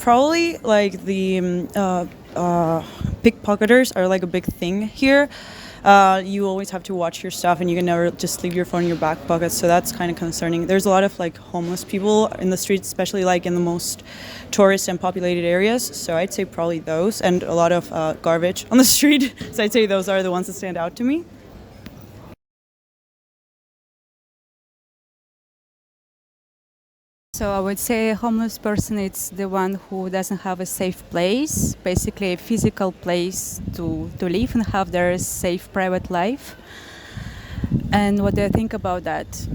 Probably like the pickpocketers are like a big thing here. You always have to watch your stuff, and you can never just leave your phone in your back pocket. So that's kind of concerning. There's a lot of like homeless people in the streets, especially like in the most tourist and populated areas. So I'd say probably those, and a lot of garbage on the street. So I'd say those are the ones that stand out to me. So I would say a homeless person is the one who doesn't have a safe place, basically a physical place to live and have their safe private life. And what do I think about that?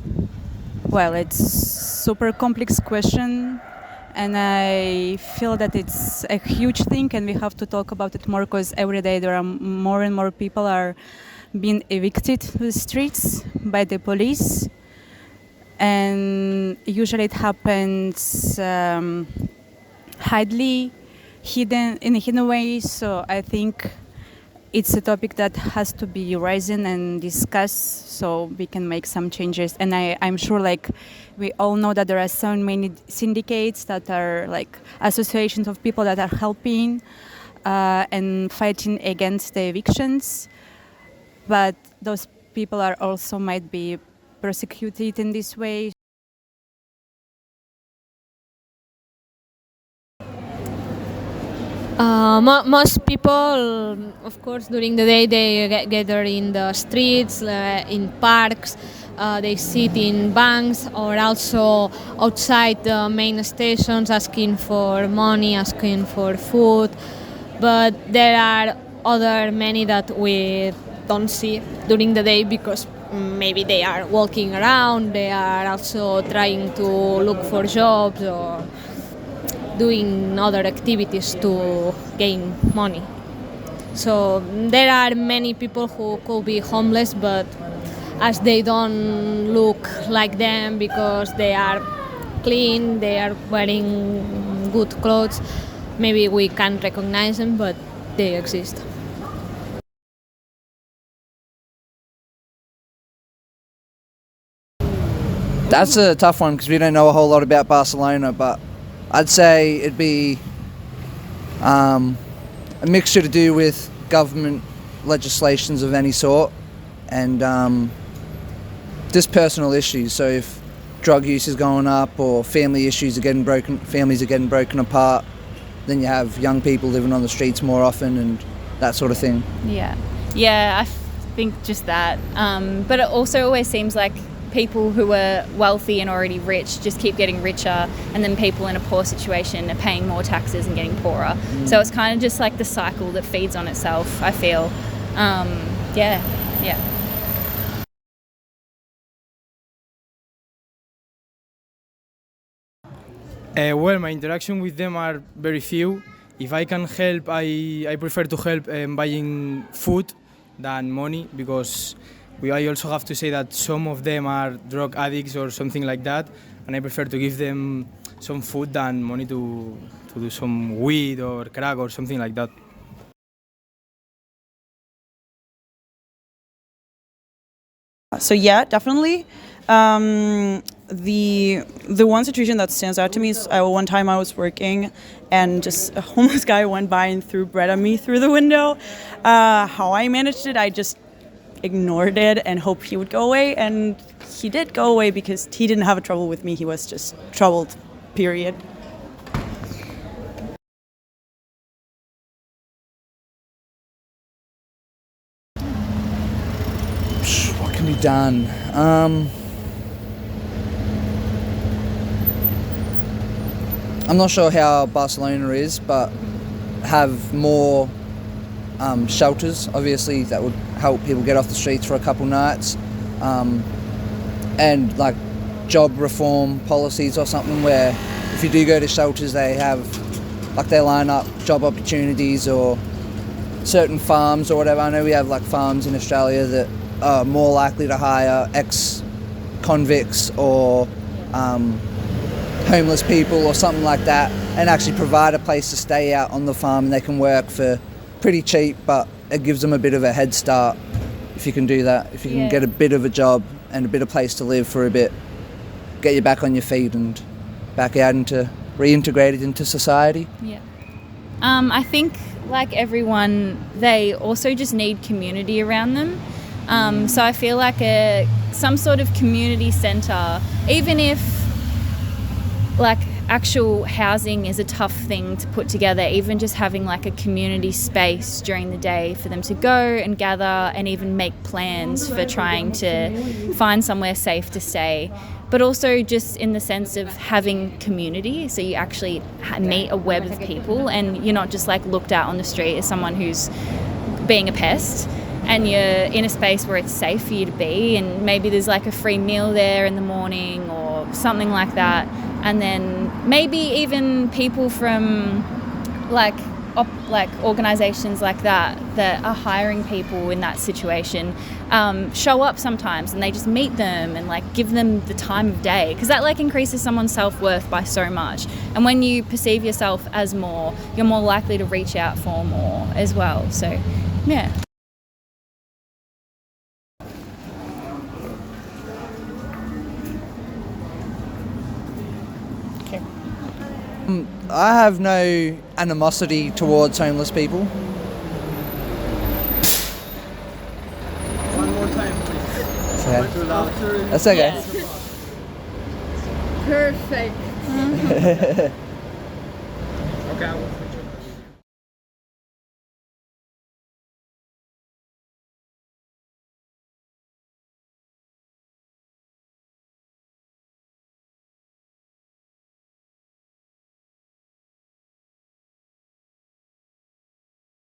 Well, it's super complex question, and I feel that it's a huge thing, and we have to talk about it more because every day there are more and more people are being evicted to the streets by the police. And usually it happens hidden in a hidden way. So I think it's a topic that has to be risen and discussed so we can make some changes. And I'm sure like we all know that there are so many syndicates that are like associations of people that are helping and fighting against the evictions. But those people are also might be persecuted in this way. Most people, of course, during the day they gather in the streets, in parks, they sit in banks or also outside the main stations asking for money, asking for food. But there are other many that we don't see during the day because maybe they are walking around, they are also trying to look for jobs or doing other activities to gain money. So there are many people who could be homeless, but as they don't look like them because they are clean, they are wearing good clothes, maybe we can't recognize them, but they exist. That's a tough one because we don't know a whole lot about Barcelona, but I'd say it'd be a mixture to do with government legislations of any sort and just personal issues. So if drug use is going up or families are getting broken apart, then you have young people living on the streets more often and that sort of thing. Yeah, I think just that. But it also always seems like people who are wealthy and already rich just keep getting richer, and then people in a poor situation are paying more taxes and getting poorer. So it's kind of just like the cycle that feeds on itself, I feel. Yeah. Well, my interaction with them are very few. If I can help, I prefer to help buying food than money because I also have to say that some of them are drug addicts or something like that, and I prefer to give them some food than money to do some weed or crack or something like that. So yeah, definitely. The one situation that stands out to me is one time I was working and just a homeless guy went by and threw bread at me through the window. How I managed it, I just ignored it and hoped he would go away, and he did go away because he didn't have a trouble with me. He was just troubled, period. What can be done? I'm not sure how Barcelona is, but have more shelters, obviously, that would help people get off the streets for a couple nights, and like job reform policies or something where if you do go to shelters they line up job opportunities or certain farms or whatever. I know we have like farms in Australia that are more likely to hire ex-convicts or homeless people or something like that and actually provide a place to stay out on the farm, and they can work for pretty cheap, but it gives them a bit of a head start if you can do that. If you can get a bit of a job and a bit of place to live for a bit, get you back on your feet and back out into reintegrated into society. Yeah. I think, like everyone, they also just need community around them. So I feel like some sort of community centre, even if like actual housing is a tough thing to put together, even just having like a community space during the day for them to go and gather and even make plans for trying to find somewhere safe to stay. But also just in the sense of having community, so you actually meet a web of people and you're not just like looked at on the street as someone who's being a pest, and you're in a space where it's safe for you to be, and maybe there's like a free meal there in the morning or something like that. And then maybe even people from like organisations like that are hiring people in that situation show up sometimes, and they just meet them and like give them the time of day, because that like increases someone's self-worth by so much. And when you perceive yourself as more, you're more likely to reach out for more as well. So yeah. I have no animosity towards homeless people. One more time, please. Okay. Too loud. That's okay. Perfect. Okay.